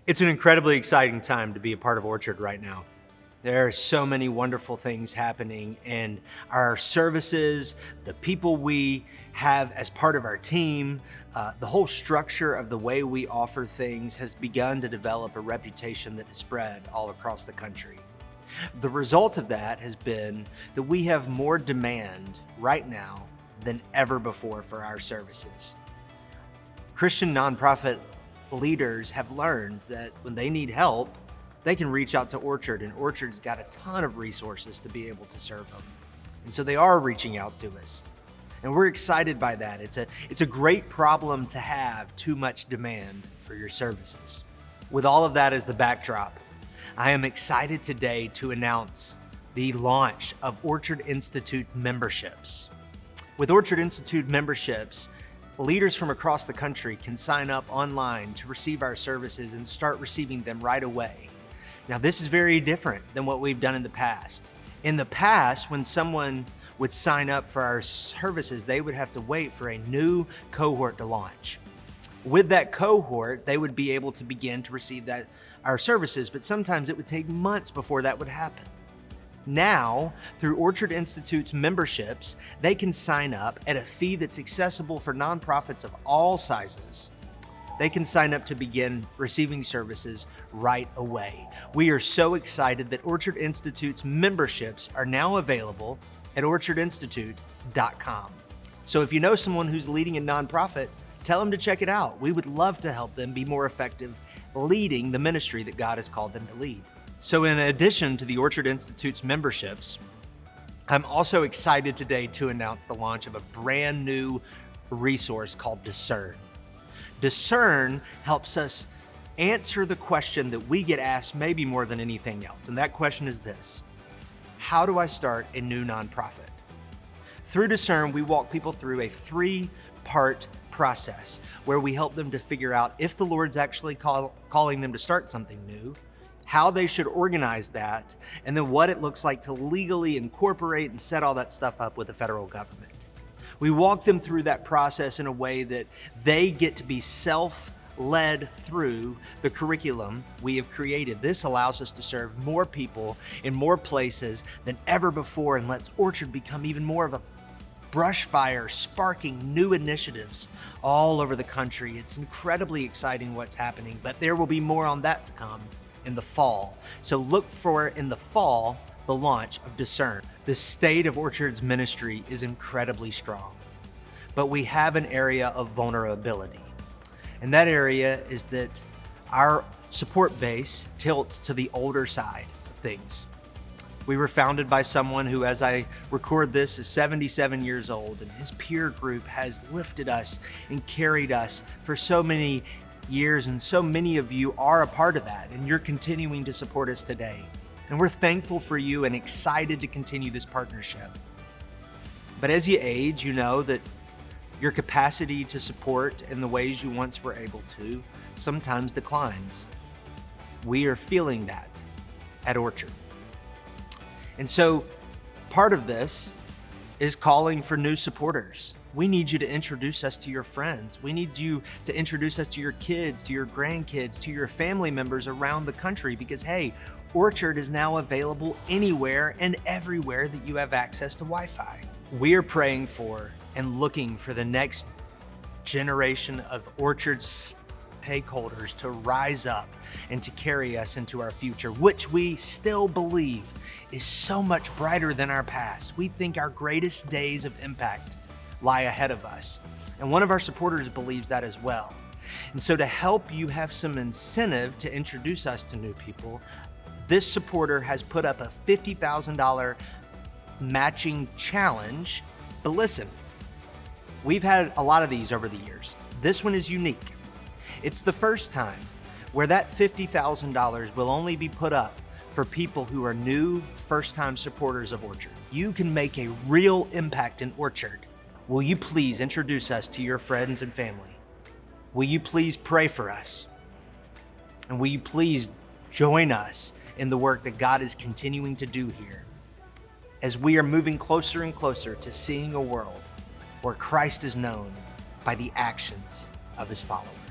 It's an incredibly exciting time to be a part of Orchard right now. There are so many wonderful things happening, and our services, the people we have as part of our team, the whole structure of the way we offer things has begun to develop a reputation that has spread all across the country. The result of that has been that we have more demand right now than ever before for our services. Christian nonprofit leaders have learned that when they need help, they can reach out to Orchard, and Orchard's got a ton of resources to be able to serve them. And so they are reaching out to us. And we're excited by that. It's a great problem to have too much demand for your services. With all of that as the backdrop, I am excited today to announce the launch of Orchard Institute memberships. With Orchard Institute memberships, leaders from across the country can sign up online to receive our services and start receiving them right away. Now, this is very different than what we've done in the past. In the past, when someone would sign up for our services, they would have to wait for a new cohort to launch. With that cohort, they would be able to begin to receive our services, but sometimes it would take months before that would happen. Now, through Orchard Institute's memberships, they can sign up at a fee that's accessible for nonprofits of all sizes. They can sign up to begin receiving services right away. We are so excited that Orchard Institute's memberships are now available at orchardinstitute.com. So if you know someone who's leading a nonprofit, tell them to check it out. We would love to help them be more effective leading the ministry that God has called them to lead. So in addition to the Orchard Institute's memberships, I'm also excited today to announce the launch of a brand new resource called Discern. Discern helps us answer the question that we get asked maybe more than anything else. And that question is this: how do I start a new nonprofit? Through Discern, we walk people through a 3-part process where we help them to figure out if the Lord's actually calling them to start something new, how they should organize that, and then what it looks like to legally incorporate and set all that stuff up with the federal government. We walk them through that process in a way that they get to be self-led through the curriculum we have created. This allows us to serve more people in more places than ever before and lets Orchard become even more of a brush fire, sparking new initiatives all over the country. It's incredibly exciting what's happening, but there will be more on that to come in the fall. So look for in the fall the launch of Discern. The state of Orchard's ministry is incredibly strong, but we have an area of vulnerability. And that area is that our support base tilts to the older side of things. We were founded by someone who, as I record this, is 77 years old, and his peer group has lifted us and carried us for so many years, and so many of you are a part of that, and you're continuing to support us today. And we're thankful for you and excited to continue this partnership. But as you age, you know that your capacity to support in the ways you once were able to sometimes declines. We are feeling that at Orchard. And so part of this is calling for new supporters. We need you to introduce us to your friends. We need you to introduce us to your kids, to your grandkids, to your family members around the country, because hey, Orchard is now available anywhere and everywhere that you have access to Wi-Fi. We are praying for and looking for the next generation of Orchard stakeholders to rise up and to carry us into our future, which we still believe is so much brighter than our past. We think our greatest days of impact lie ahead of us. And one of our supporters believes that as well. And so to help you have some incentive to introduce us to new people, this supporter has put up a $50,000 matching challenge. But listen, we've had a lot of these over the years. This one is unique. It's the first time where that $50,000 will only be put up for people who are new, first-time supporters of Orchard. You can make a real impact in Orchard. Will you please introduce us to your friends and family? Will you please pray for us? And will you please join us in the work that God is continuing to do here as we are moving closer and closer to seeing a world where Christ is known by the actions of his followers?